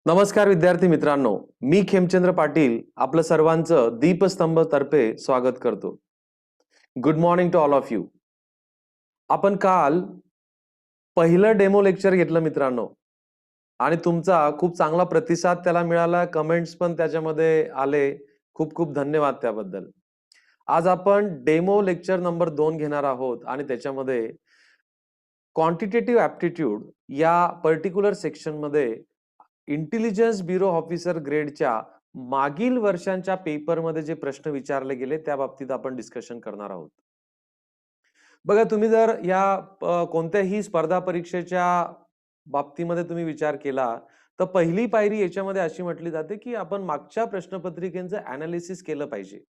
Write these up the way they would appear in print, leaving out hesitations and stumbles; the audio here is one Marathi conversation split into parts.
नमस्कार विद्यार्थी मित्रांनो, मी खेमचंद्र पाटील आपलं सर्वांचं दीपस्तंभ तर्फे स्वागत करतो. Good morning to all of you. आपण काल पहिलं डेमो लेक्चर घेतलं मित्रांनो आणि तुमचा खूप चांगला प्रतिसाद त्याला मिळाला. कमेंट्स पण त्याच्यामध्ये आले. खूप खूप धन्यवाद त्याबद्दल. आज आपण डेमो लेक्चर नंबर 2 घेणार आहोत आणि त्याच्यामध्ये क्वांटिटेटिव्ह ॲप्टिट्यूड या पर्टिक्युलर सेक्शनमध्ये इंटेलिजन्स ब्युरो ऑफिसर ग्रेडच्या मागील वर्षांच्या पेपरमध्ये जे प्रश्न विचारले गेले त्या बाबतीत आपण डिस्कशन करणार आहोत. बघा, तुम्ही जर या कोणत्याही स्पर्धा परीक्षेच्या बाबतीमध्ये तुम्ही विचार केला तर पहिली पायरी याच्यामध्ये अशी म्हटली जाते की आपण मागच्या प्रश्नपत्रिकेचं अनालिसिस केलं पाहिजे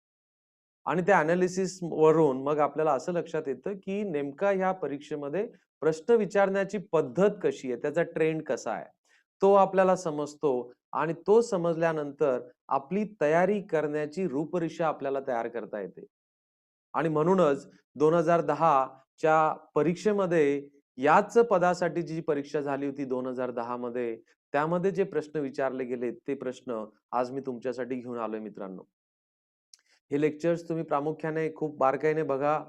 आणि त्या अनालिसिस वरून मग आपल्याला असं लक्षात येतं की नेमका ह्या परीक्षेमध्ये प्रश्न विचारण्याची पद्धत कशी आहे, त्याचा ट्रेंड कसा आहे तो आपल्याला समजतो आणि तो समजल्यानंतर आपली तयारी करण्याची रूपरेषा आपल्याला तयार करता येते. आणि म्हणूनच 2010 च्या परीक्षेमध्ये याच पदासाठी जी परीक्षा झाली होती 2010 मध्ये, त्यामध्ये जे प्रश्न विचारले गेले ते प्रश्न आज मी तुमच्यासाठी घेऊन आलोय मित्रांनो. हे लेक्चर्स तुम्ही प्रामुख्याने खूप बारकाईने बघा.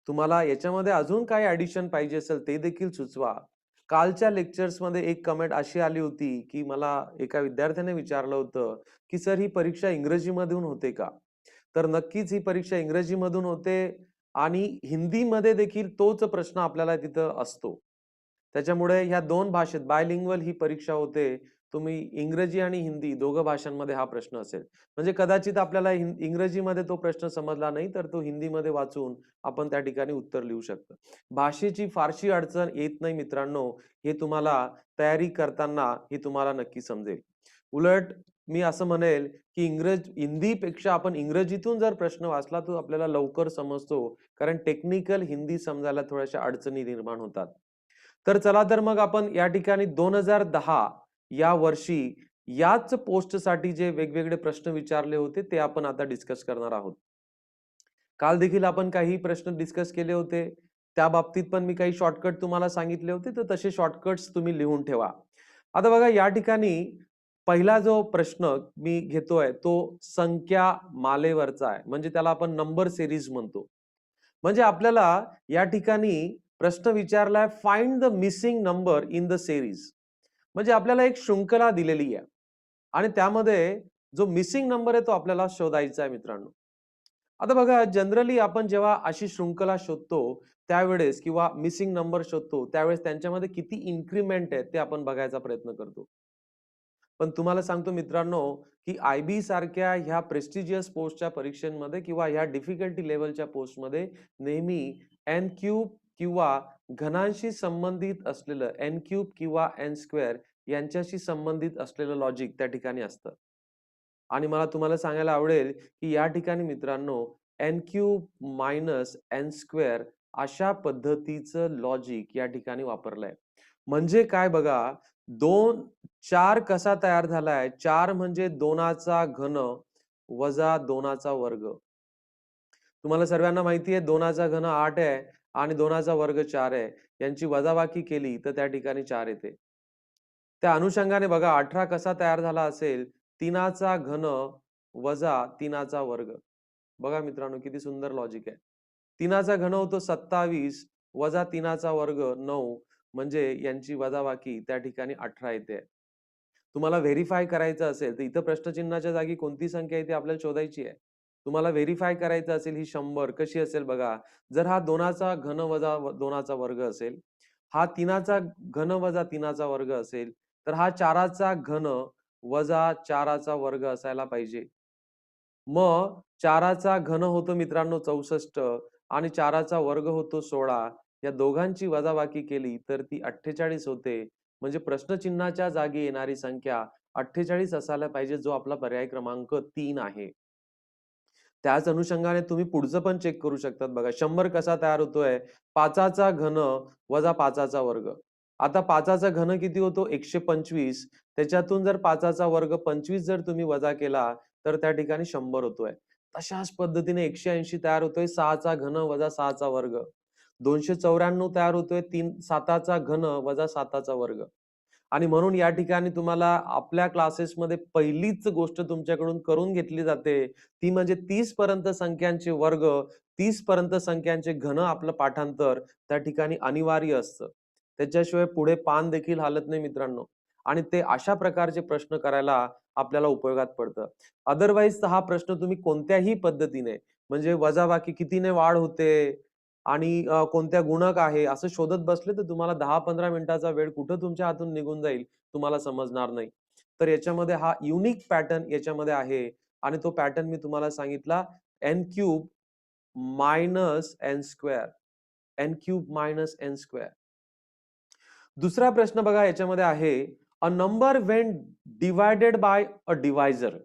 तुम्हाला याच्यामध्ये अजून काही ॲडिशन पाहिजे असेल ते देखील सुचवा. कालच्या लेक्चर्समध्ये एक कमेंट अशी आली होती की मला एका विद्यार्थ्याने विचारलं होतं की सर ही परीक्षा इंग्रजीमधून होते का? तर नक्कीच ही परीक्षा इंग्रजीमधून होते आणि हिंदीमध्ये देखील तोच प्रश्न आपल्याला तिथं असतो. त्याच्यामुळे ह्या 2 भाषेत बायलिंग्वल ही परीक्षा होते. तुम्ही इंग्रजी आणि हिंदी दोघं भाषांमध्ये हा प्रश्न असेल. म्हणजे कदाचित आपल्याला इंग्रजीमध्ये तो प्रश्न समजला नाही तर तो हिंदीमध्ये वाचून आपण त्या ठिकाणी उत्तर लिहू शकतो. भाषेची फारशी अडचण येत नाही मित्रांनो. हे तुम्हाला तयारी करताना हे तुम्हाला नक्की समजेल. उलट मी असं म्हणेल की हिंदीपेक्षा आपण इंग्रजीतून जर प्रश्न वाचला तो आपल्याला लवकर समजतो, कारण टेक्निकल हिंदी समजायला थोड्याशा अडचणी निर्माण होतात. तर चला तर मग आपण या ठिकाणी 2010 या वर्षी याच पोस्टसाठी जे वेगवेगळे प्रश्न विचारले होते ते आपण आता डिस्कस करणार आहोत. काल देखील आपण काही प्रश्न डिस्कस केले होते. त्या बाबतीत पण मी काही शॉर्टकट तुम्हाला सांगितले होते, तर तसे शॉर्टकट्स तुम्ही लिहून ठेवा. आता बघा, या ठिकाणी पहिला जो प्रश्न मी घेतोय तो संख्या मालेवरचा आहे. म्हणजे त्याला आपण नंबर सीरीज म्हणतो. म्हणजे आपल्याला या ठिकाणी प्रश्न विचारलाय, find the missing number in the series. म्हणजे आपल्याला एक शृंखला दिलेली आहे आणि त्यामध्ये जो मिसिंग नंबर आहे तो आपल्याला शोधायचा आहे मित्रांनो. आता बघा, जनरली आपण जेव्हा अशी शृंखला शोधतो त्यावेळेस किंवा मिसिंग नंबर शोधतो त्यावेळेस त्यांच्यामध्ये किती इन्क्रिमेंट आहेत ते आपण बघायचा प्रयत्न करतो. पण तुम्हाला सांगतो मित्रांनो की आयबी सारख्या ह्या प्रेस्टिजियस पोस्टच्या परीक्षांमध्ये किंवा ह्या डिफिकल्टी लेवलच्या पोस्टमध्ये नेहमी एन क्यूब किंवा घनांशी संबंधित असलेलं एन क्यूब किंवा एन स्क्वेअर यांच्याशी संबंधित असलेलं लॉजिक त्या ठिकाणी असतं. आणि मला तुम्हाला सांगायला आवडेल की या ठिकाणी मित्रांनो N cube minus N square अशा पद्धतीचं लॉजिक या ठिकाणी वापरलंय. म्हणजे काय बघा, 4 कसा तयार झालाय? 4 म्हणजे 2चा घन वजा 2चा वर्ग. तुम्हाला सर्वांना माहिती आहे 2चा घन 8 आहे आणि 2चा वर्ग 4 आहे. यांची वजाबाकी केली तर त्या ठिकाणी 4 येते. त्या अनुषंगाने बघा 18 कसा तयार झाला असेल? 3चा घन वजा 3चा वर्ग. बघा मित्रांनो किती सुंदर लॉजिक आहे. 3चा घन होतो 27 वजा 3चा वर्ग 9, म्हणजे यांची वजाबाकी त्या ठिकाणी 18 येते. तुम्हाला व्हेरिफाय करायचं असेल तर इथं प्रश्नचिन्हाच्या जागी कोणती संख्या येते आपल्याला शोधायची आहे. तुम्हाला व्हेरिफाय करायचं असेल ही 100 कशी असेल बघा. जर हा 2चा घन वजा 2चा वर्ग असेल, हा 3चा घन वजा 3चा वर्ग असेल, तर हा 4चा घन वजा 4चा वर्ग असायला पाहिजे. मग 4चा घन होतो मित्रांनो 64 आणि 4चा वर्ग होतो 16. या दोघांची वजाबाकी केली तर ती 48 होते. म्हणजे प्रश्नचिन्हाच्या जागी येणारी संख्या 48 असायला पाहिजे, जो आपला पर्याय क्रमांक 3 आहे. त्याच अनुषंगाने तुम्ही पुढचं पण चेक करू शकतात बघा. 100 कसा तयार होतोय? 5चा घन वजा 5चा वर्ग. आता 5चा घन किती होतो? 125. त्याच्यातून जर 5चा वर्ग 25 जर तुम्ही वजा केला तर त्या ठिकाणी 100 होतोय. तशाच पद्धतीने 180 तयार होतोय 6चा घन वजा 6चा वर्ग. 294 तयार होतोय 7चा घन वजा 7चा वर्ग. आणि म्हणून या ठिकाणी तुम्हाला आपल्या क्लासेसमध्ये पहिलीच गोष्ट तुमच्याकडून करून घेतली जाते ती म्हणजे 30 पर्यंत संख्यांचे वर्ग, 30 पर्यंत संख्यांचे घन आपलं पाठांतर त्या ठिकाणी अनिवार्य असतं. त्याच्याशिवाय पुढे पान देखील हालत नाही मित्रांनो. आणि ते अशा प्रकारचे प्रश्न करायला आपल्याला उपयोगात पडतं. अदरवाईज हा प्रश्न तुम्ही कोणत्याही पद्धतीने म्हणजे वजाबाकी कितीने वाढ होते आणि कोणत्या गुणक आहे असं शोधत बसले तर तुम्हाला 10-15 मिनिटाचा वेळ कुठं तुमच्या हातून निघून जाईल तुम्हाला समजणार नाही. तर याच्यामध्ये हा युनिक पॅटर्न याच्यामध्ये आहे आणि तो पॅटर्न मी तुम्हाला सांगितला n cube minus n square. n cube minus n square. दुसरा प्रश्न बघा याच्यामध्ये आहे a number when divided by a divisor.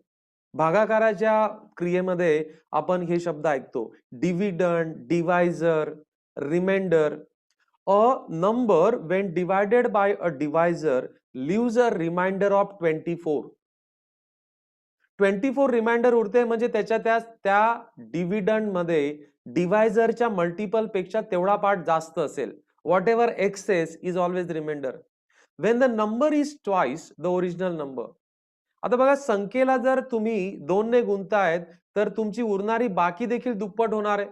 भागाकाराच्या क्रियेमध्ये आपण हे शब्द ऐकतो dividend, divisor, remainder. A number when divided by a divisor leaves a remainder of 24. 24 remainder उरते म्हणजे त्याच्या त्या डिव्हिडंड मध्ये डिवायझरच्या मल्टिपल पेक्षा तेवढा पार्ट जास्त असेल. Whatever excess is always remainder. When the number is twice the original number. आता बघा संख्येला जर तुम्ही 2 ने गुणतायत तर तुमची उरणारी बाकी देखील दुप्पट होणार आहे.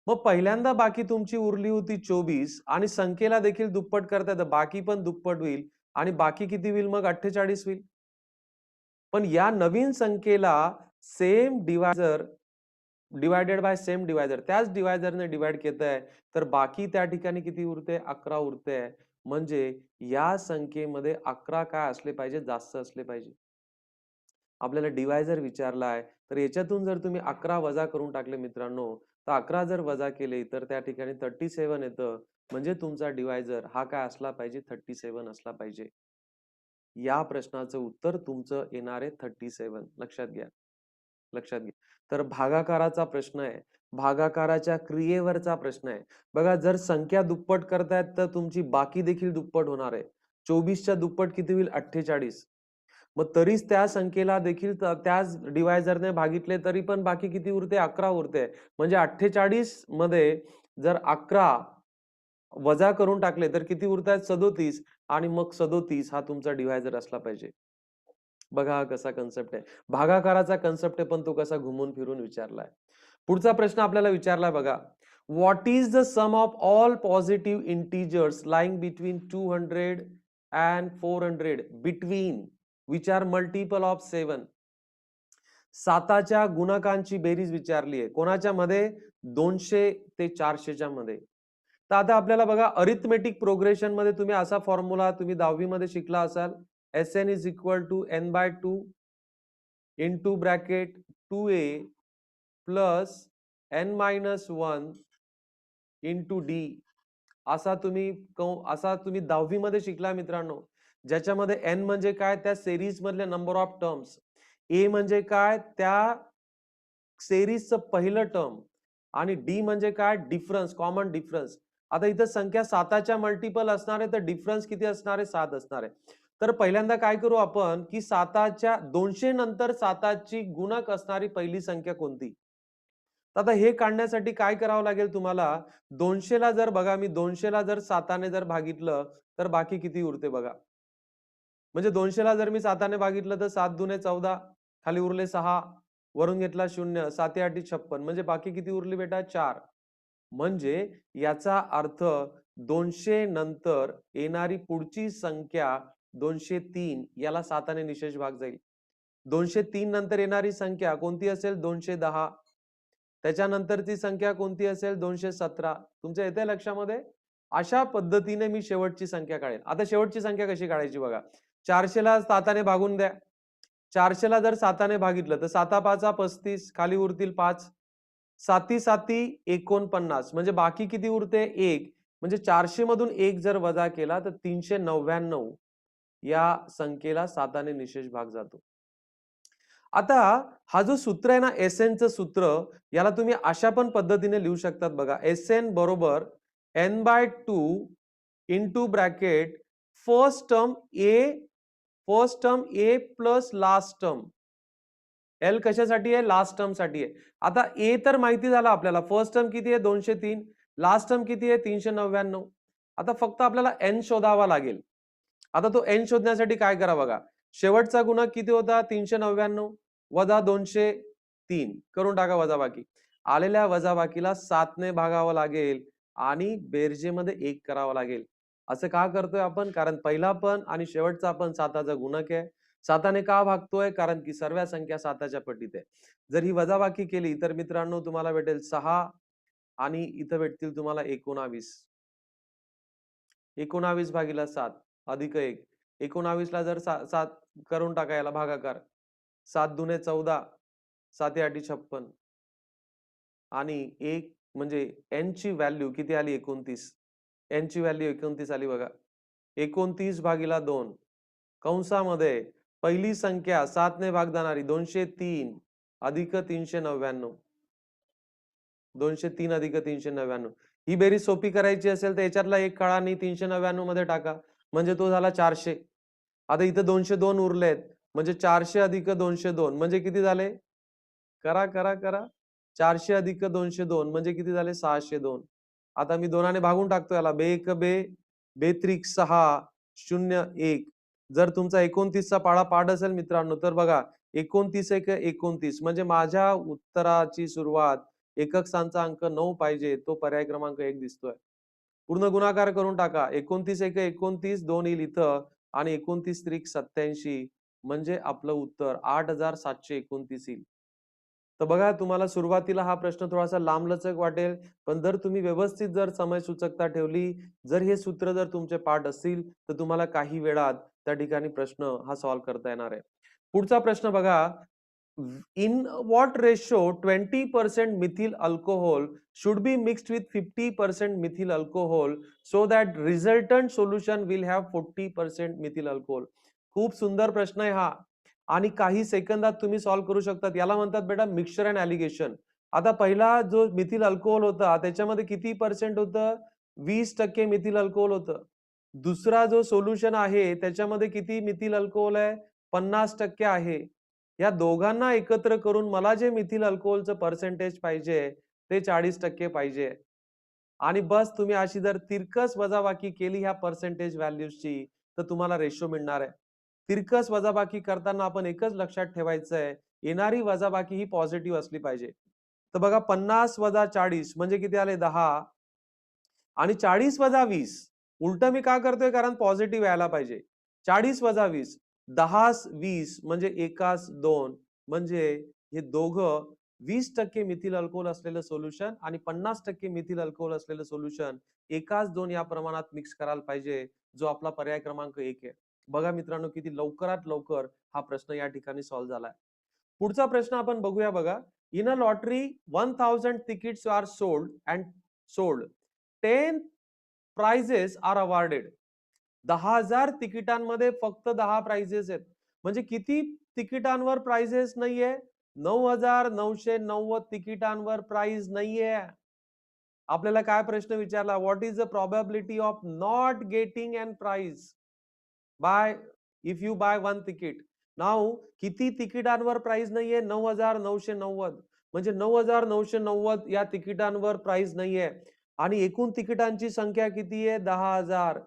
मग पहिल्यांदा बाकी तुमची उरली होती 24 आणि संख्येला देखील दुप्पट करताय तर बाकी पण दुप्पट होईल आणि बाकी किती होईल मग 48 होईल. पण या नवीन संख्येला same divisor divided by same divisor त्याच डिवायझरने डिवाइड केलंय तर बाकी त्या ठिकाणी किती उरते 11 उरते. म्हणजे या संख्येमध्ये 11 काय असले पाहिजे जास्त असले पाहिजे. आपल्याला डिवायझर विचारलाय तर याच्यातून जर तुम्ही 11 वजा करून टाकले मित्रांनो तर 11 जर वजा केले तर त्या ठिकाणी 37 येतं. म्हणजे तुमचा डिवायझर हा काय असला पाहिजे 37 असला पाहिजे. या प्रश्नाचं उत्तर तुमचं येणार आहे 37. लक्षात घ्या. लक्षात घ्या. तर भागाकाराचा प्रश्न आहे. भागाकाराच्या क्रियेवरचा प्रश्न आहे. बघा जर संख्या दुप्पट करतायत तर तुमची बाकी देखील दुप्पट होणार आहे. 24च्या दुप्पट किती होईल 48. मग तरीच त्या संख्येला देखील त्याच डिवायझरने भागितले तरी पण बाकी किती उरते 11 उरते. म्हणजे 48 मध्ये जर 11 वजा करून टाकले तर किती उरतात 37 आणि मग 37 हा तुमचा डिवायझर असला पाहिजे. बघा हा कसा कन्सेप्ट आहे. भागाकाराचा कन्सेप्ट आहे पण तो कसा घुमून फिरून विचारलाय. पुढचा प्रश्न आपल्याला विचारलाय बघा. What is the sum of all positive integers lying between 200 and 400 between which are multiple of 7. साताच्या गुणकांची बेरीज विचारली आहे. कोणाच्या मध्ये 200 ते 400च्या मध्ये. तर आता आपल्याला बघा अरिथमेटिक प्रोग्रेशन मध्ये तुम्ही असा फॉर्म्युला तुम्ही 10वी मध्ये शिकला असाल. Sn is equal to n/2 into bracket 2a plus n-1 into d. असा तुम्ही 10वी मध्ये शिकला मित्रांनो. ज्याच्यामध्ये n म्हणजे काय त्या सिरीज मधले नंबर ऑफ टर्म्स, a म्हणजे काय त्या सिरीजचं पहिलं टर्म आणि डी म्हणजे काय डिफरन्स कॉमन डिफरन्स. आता इथं संख्या 7च्या मल्टिपल असणार आहे तर डिफरन्स किती असणार आहे 7 असणार आहे. तर पहिल्यांदा काय करू आपण की 7च्या 200 नंतर 7ची गुणक असणारी पहिली संख्या कोणती. आता हे काढण्यासाठी काय करावं लागेल तुम्हाला 200 ला जर बघा मी 200 ला जर 7ने जर भागितलं तर बाकी किती उरते बघा. म्हणजे 200 ला जर मी 7ने भागितलं तर 7 दुने 14 खाली उरले 6 वरून घेतला 0 7 8 56 म्हणजे बाकी किती उरली बेटा 4. म्हणजे याचा अर्थ 200 नंतर येणारी पुढची संख्या 203 याला 7ने निशेष भाग जाईल. 203 नंतर येणारी संख्या कोणती असेल 210. त्याच्यानंतरची संख्या कोणती असेल 217. तुमच्या येते लक्षामध्ये. अशा पद्धतीने मी शेवटची संख्या काढेन. आता शेवटची संख्या कशी काढायची बघा. 400 ला 7ने भागून द्या. 400 ला जर 7ने भागितलं तर 7 5 35 खाली उरतील 5. 7 7 49 म्हणजे बाकी किती उरते 1. म्हणजे 400 मधून 1 जर वजा केला तर 399 या संख्येला 7ने निशेष भाग जातो. आता हा जो सूत्र आहे ना Sn चं सूत्र याला तुम्ही अशा पण पद्धतीने लिहू शकतात बघा. Sn बरोबर n/2 into bracket first term a plus last term. L कशासाठी आहे लास्ट टर्म साठी आहे. आता a तर माहिती झाला आपल्याला. फर्स्ट टर्म किती आहे 203. लास्ट टर्म किती आहे 399. आता फक्त आपल्याला n शोधावा लागेल. आता तो n शोधण्यासाठी काय करा बघा, शेवटचा गुणक किती होता 399 वजा 203 करून टाका वजाबाकी. आलेल्या वजाबाकीला 7 ने भागावं लागेल आणि बेरजेमध्ये 1 करावं लागेल. असं का करतोय आपण? कारण पहिला पण आणि शेवटचा पण 7चा गुणक आहे. 7ने का भागतोय? कारण की सर्व संख्या 7च्या पटीत आहे. जर ही वजाबाकी केली तर मित्रांनो तुम्हाला भेटेल 6 आणि इथं भेटतील तुम्हाला 19. 19 भागिले 7 अधिक 1. 19ला जर 7 करून टाका याला भागाकार. 7 दुने 14, 7 आठी 56 आणि 1 म्हणजे n ची व्हॅल्यू किती आली 29. n ची व्हॅल्यू 29 आली बघा. 29 भागिले 2 कंसामध्ये पहिली संख्या 7 ने भाग जाणारी 203 अधिक 399. 203 अधिक 399. ही बेरीज सोपी करायची असेल तर याच्यातला एक काळा आणि 399 मध्ये टाका म्हणजे तो झाला 400. आता इथं 202 उरलेत म्हणजे 400 अधिक 202 म्हणजे किती झाले? करा करा करा. 400 अधिक 202 म्हणजे किती झाले? 602. आता मी दोनाने भागून टाकतो याला. बे एक बे, बे त्रिक 6, 0 1. जर तुमचा 29 चा पाढा पाठ असेल मित्रांनो तर बघा 29 एक 29 म्हणजे माझ्या उत्तराची सुरुवात एकक स्थानचा अंक 9 पाहिजे. तो पर्याय क्रमांक 1 दिसतोय. पूर्ण गुणाकार करून टाका. 29 एक 29 2 येईल इथं आणि 29 त्रिक 87 म्हणजे आपलं उत्तर 8729 येईल. तर बघा तुम्हाला सुरुवातीला हा प्रश्न थोडासा लांबलचक वाटेल, पण जर तुम्ही व्यवस्थित जर समय सूचकता ठेवली, जर हे सूत्र जर तुमचे पाठ असतील तर तुम्हाला काही वेळात त्या ठिकाणी प्रश्न हा सॉल्व्ह करता येणार आहे. पुढचा प्रश्न बघा, in what ratio 20% methyl alcohol should be mixed with 50% methyl alcohol so that resultant solution will have 40% methyl alcohol. खूप सुंदर प्रश्न आहे हा आणि काही सेकंदात तुम्ही सॉल्व्ह करू शकतात. याला म्हणतात बेटा मिक्सचर अँड ॲलिगेशन. आता पहिला जो मिथिल अल्कोहोल होता त्याच्यामध्ये किती पर्सेंट होतं? 20% मिथिल अल्कोहोल होतं. दुसरा जो सोल्युशन आहे त्याच्यामध्ये किती मिथिल अल्कोहोल आहे? 50% आहे. या दोघांना एकत्र करून मला जे मिथिल अल्कोहोलचं पर्सेंटेज पाहिजे ते 40% पाहिजे. आणि बस तुम्ही अशी जर तिरकस वजाबाकी केली ह्या पर्सेंटेज व्हॅल्यूजची तर तुम्हाला रेशो मिळणार आहे. तिरकस वजाबाकी करताना आपण एकच लक्षात ठेवायचं आहे, येणारी वजाबाकी ही पॉझिटिव्ह असली पाहिजे. तर बघा 50 वजा 40 म्हणजे किती आले? 10 आणि 40 वजा 20. उलट मी का करतोय? कारण पॉझिटिव्ह यायला पाहिजे. 40 वजा 20 10 20 म्हणजे एकास 2 म्हणजे हे दोघं 20% मिथिल अल्कोहोल असलेलं सोल्युशन आणि 50% मिथिल अल्कोहोल असलेलं सोल्युशन एकाच 2 या प्रमाणात मिक्स करायला पाहिजे, जो आपला पर्याय क्रमांक 1 आहे. बघा मित्रांनो किती लवकरात लवकर हा प्रश्न या ठिकाणी सॉल्व्ह झालाय. पुढचा प्रश्न आपण बघूया बघा. In a lottery 1000 tickets are sold 10 prizes are awarded. 10,000 तिकिटांमध्ये फक्त 10 प्राइजेस आहेत. म्हणजे किती तिकिटांवर प्राइजेस नाहीये? 9,990 तिकिटांवर प्राइज नाहीये. आपल्याला काय प्रश्न विचारला? What is the probability of not getting an prize by if you buy 1 ticket? Now किती तिकिटांवर प्राइज नाहीये? 9,990. म्हणजे 9,990 या तिकिटांवर प्राइज नाहीये आणि एकूण तिकिटांची संख्या किती आहे? 10,000.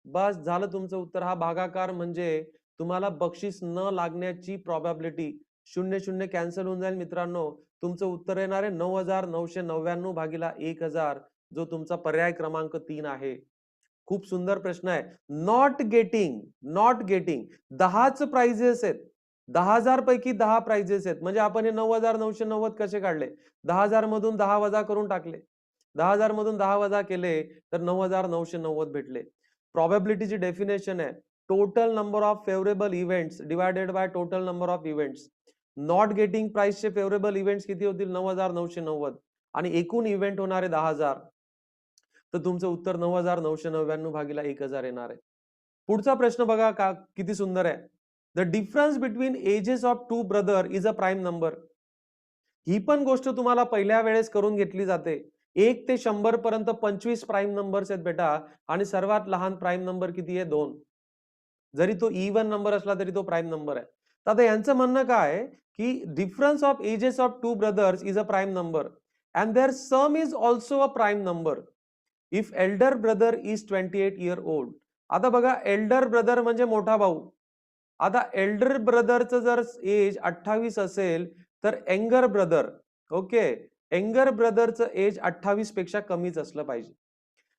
बस झालं तुमचं उत्तर. हा भागाकार म्हणजे तुम्हाला बक्षीस न लागण्याची प्रोबॅबिलिटी. 0 कॅन्सल होऊन जाईल मित्रांनो. तुमचं उत्तर येणार आहे 9,999 भागिले 1,000 जो तुमचा पर्याय क्रमांक 3 आहे. खूप सुंदर प्रश्न आहे. नॉट गेटिंग 10च प्राइजेस आहेत. 10,000 पैकी 10 प्राइजेस आहेत. म्हणजे आपण हे 9,990 कसे काढले? 10,000 मधून 10 वजा करून टाकले. 10,000 मधून 10 वजा केले तर 9,990 भेटले. प्रोबॅबिलिटीची डेफिनेशन आहे total number of favourable events divided by total number of events. Not getting प्राइसचे फेवरेबल इव्हेंट्स किती होतील? 9,990 आणि एकूण इव्हेंट होणारे 10,000. तर तुमचं उत्तर 9,999 भागिले 1,000 येणार आहे. पुढचा प्रश्न बघा का किती सुंदर आहे. The difference between ages of 2 brother is a prime number. ही पण गोष्ट तुम्हाला पहिल्या वेळेस करून घेतली जाते. 1 ते 100 पर्यंत 25 प्राईम नंबर्स आहेत बेटा आणि सर्वात लहान प्राईम नंबर किती आहे? 2. जरी तो इवन नंबर असला तरी तो प्राईम नंबर आहे. तर आता यांचं म्हणणं काय की difference of ages of 2 brothers is a prime number and their sum is also a prime number if elder brother is 28 year old. आता बघा एल्डर ब्रदर म्हणजे मोठा भाऊ. आता एल्डर ब्रदरचं जर एज 28 असेल तर यंगर ब्रदर, ओके, यंगर ब्रदरचं एज 28 पेक्षा कमीच असलं पाहिजे.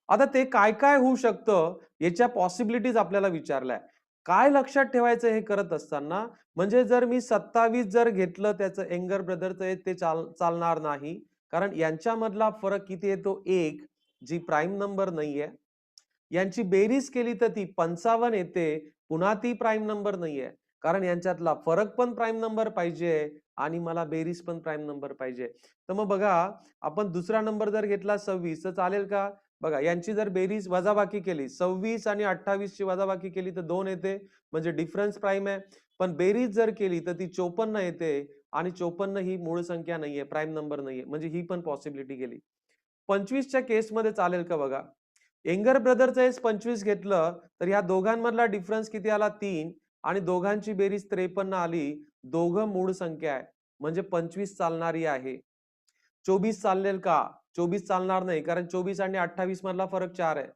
आता ते काय काय होऊ शकतं याच्या पॉसिबिलिटीज आपल्याला विचारलाय. काय लक्षात ठेवायचं हे करत असताना, म्हणजे जर मी 27 जर घेतलं त्याचं यंगर ब्रदरचं एज, ते चालणार नाही. कारण यांच्यामधला फरक किती येतो? 1, जी प्राईम नंबर नाहीये. यांची बेरीज केली तर ती 55 येते, पुन्हा ती प्राईम नंबर नाहीये. कारण यांच्यातला फरक पण प्राईम नंबर पाहिजे आणि मला बेरीज पण प्राईम नंबर पाहिजे. तर मग बघा, आपण दुसरा नंबर जर घेतला 26 तर चालेल का? बघा, यांची जर बेरीज वजाबाकी केली, 26 आणि 28 ची वजाबाकी केली तर 2 येते, म्हणजे डिफरन्स प्राईम आहे. पण बेरीज जर केली तर ती 54 येते आणि 54 ही मूळ संख्या नाहीये, प्राईम नंबर नाहीये, म्हणजे ही पण पॉसिबिलिटी गेली. 25 च्या केसमध्ये चालेल का बघा? यंगर ब्रदरचं एज 25 घेतलं तर ह्या दोघांमधला डिफरन्स किती आला? 3, आणि दोघांची बेरीज 53 आली. दोघं मूळ संख्या आहे, म्हणजे 25 चालणारी आहे. 24 चालेल का? 24 चालणार नाही, कारण 24 आणि 28 मधला फरक 4 आहे.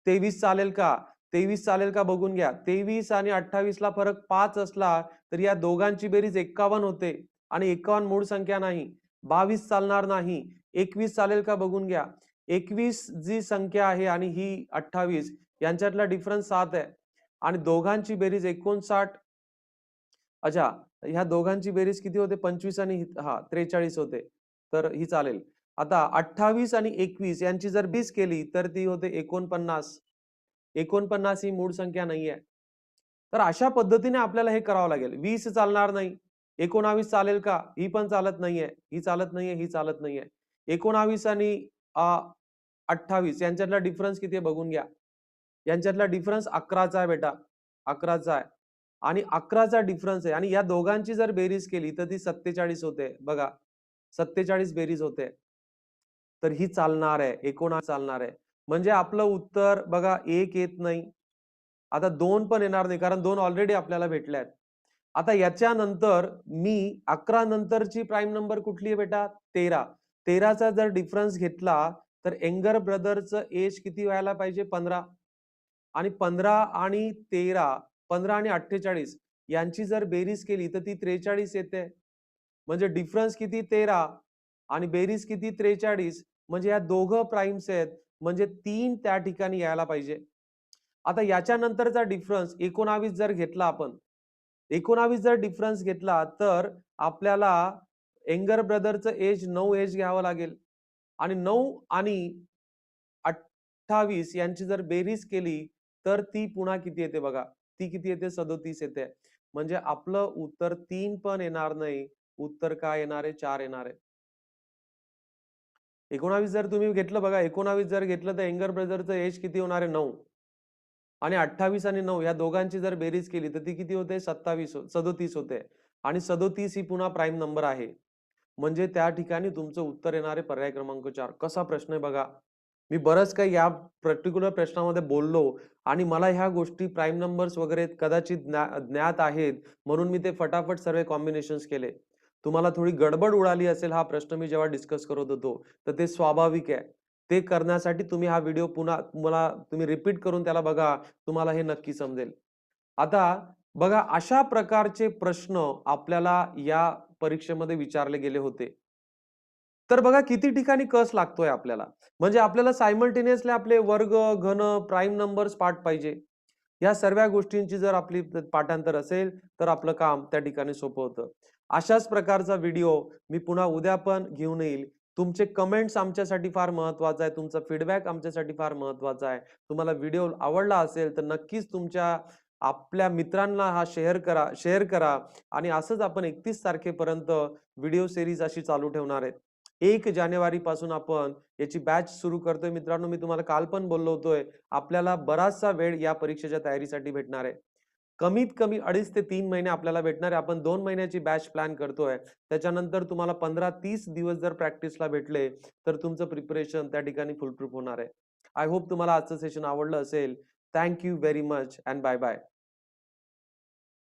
23 चालेल का? 23 चालेल का बघून घ्या. 23 आणि 28 ला फरक 5 असला तर या दोघांची बेरीज 51 होते आणि 51 मूळ संख्या नाही. 22 चालणार नाही. 21 चालेल का बघून घ्या. 21 जी संख्या आहे आणि ही 28 यांच्यातला डिफरन्स 7 आहे आणि दोघांची बेरीज 59. अच्छा, ह्या दोघांची बेरीज किती होते? 25 आणि 43 होते. तर ही चालेल. आता 28 आणि 21 यांची जर बेरीज केली तर ती होते 49. 49 ही मूळ संख्या नाहीये. तर अशा पद्धतीने आपल्याला हे करावं लागेल. 20 चालणार नाही. 19 चालेल का? ही पण चालत नाहीये. ही चालत नाहीये, ही चालत नाहीये. 19 आणि 28 यांच्यातला डिफरन्स किती आहे बघून घ्या. यांच्यातला डिफरन्स 11चा आहे बेटा. 11चा आहे. आणि 11चा डिफरन्स आहे आणि या दोघांची जर बेरीज केली तर ती 47 होते. बघा, 47 बेरीज होते. तर ही चालणार आहे. 19 चालणार आहे. म्हणजे आपलं उत्तर बघा 1 येत नाही. आता 2 पण येणार नाही, कारण 2 ऑलरेडी आपल्याला भेटल्यात. आता याच्यानंतर मी 11 नंतरची प्राईम नंबर कुठली आहे बेटा? 13. 13चा जर डिफरन्स घेतला तर यंगर ब्रदरचं एज किती व्हायला पाहिजे? 15. आणि 15 आणि 13, 15 आणि 48 यांची जर बेरीज केली तर ती 43 येते. म्हणजे डिफरन्स किती? 13 आणि बेरीज किती? 43. म्हणजे या दोघं प्राइम्स आहेत, म्हणजे 3 त्या ठिकाणी यायला पाहिजे. आता याच्यानंतरचा डिफरन्स 19 जर घेतला आपण, 19 जर डिफरन्स घेतला तर आपल्याला यंगर ब्रदरचं एज 9 एज घ्यावं लागेल आणि 9 आणि 28 यांची जर बेरीज केली तर ती पुन्हा किती येते बघा. ती किती येते? 37 येते. म्हणजे आपलं उत्तर 3 पण येणार नाही. उत्तर काय येणार आहे? 4 येणार आहे. 19 जर तुम्ही घेतलं बघा, 19 जर घेतलं तर यंगर ब्रदरचं एज किती होणार आहे? 9. आणि 28 आणि 9 या दोघांची जर बेरीज केली तर ती किती होते? 37 होते. आणि 37 ही पुन्हा प्राईम नंबर आहे. म्हणजे त्या ठिकाणी तुमचं उत्तर येणार आहे पर्याय क्रमांक 4. कसा प्रश्न आहे बघा. मी बरंच काही या पर्टिक्युलर प्रश्नामध्ये बोललो आणि मला ह्या गोष्टी प्राईम नंबर्स वगैरे कदाचित ज्ञात आहेत, म्हणून मी ते फटाफट सर्व कॉम्बिनेशन्स केले. तुम्हाला थोडी गडबड उडाली असेल हा प्रश्न मी जेव्हा डिस्कस करत होतो, तर ते स्वाभाविक आहे. ते करण्यासाठी तुम्ही हा व्हिडिओ पुन्हा तुम्ही रिपीट करून त्याला बघा. तुम्हाला हे नक्की समजेल. आता बघा, अशा प्रकारचे प्रश्न आपल्याला या परीक्षेमध्ये विचारले गेले होते. तर बघा किती ठिकाणी कस लागतोय आपल्याला. म्हणजे आपल्याला सायमल्टेनियसली आपले वर्ग, घन, प्राईम नंबर्स पाठ पाहिजे. या सर्व गोष्टींची जर आपली पाठांतर असेल तर आपलं काम त्या ठिकाणी सोपं होतं. अशाच प्रकारचा व्हिडिओ मी पुन्हा उद्या पण घेऊन येईल. तुमचे कमेंट्स आमच्यासाठी फार महत्त्वाचा आहे. तुमचा फीडबॅक आमच्यासाठी फार महत्त्वाचा आहे. तुम्हाला व्हिडिओ आवडला असेल तर नक्कीच तुमच्या आपल्या मित्रांना हा शेअर करा आणि असंच आपण 31 तारखेपर्यंत व्हिडिओ सीरीज अशी चालू ठेवणार आहे. 1 जानेवारी पासून आपण याची बॅच सुरू करतोय मित्रांनो. मी तुम्हाला काल पण बोललो होतोय, आपल्याला बराचसा वेळ या परीक्षेच्या तयारीसाठी भेटणार आहे. कमीत कमी 2.5 ते 3 महिने आपल्याला भेटणार आहे. आपण 2 महिन्याची बॅच प्लॅन करतोय. त्याच्यानंतर तुम्हाला 15-30 दिवस जर प्रॅक्टिसला भेटले तर तुमचं प्रिपरेशन त्या ठिकाणी फुलप्रूफ होणार आहे. आय होप तुम्हाला आजचं सेशन आवडलं असेल. Thank you very much and bye bye.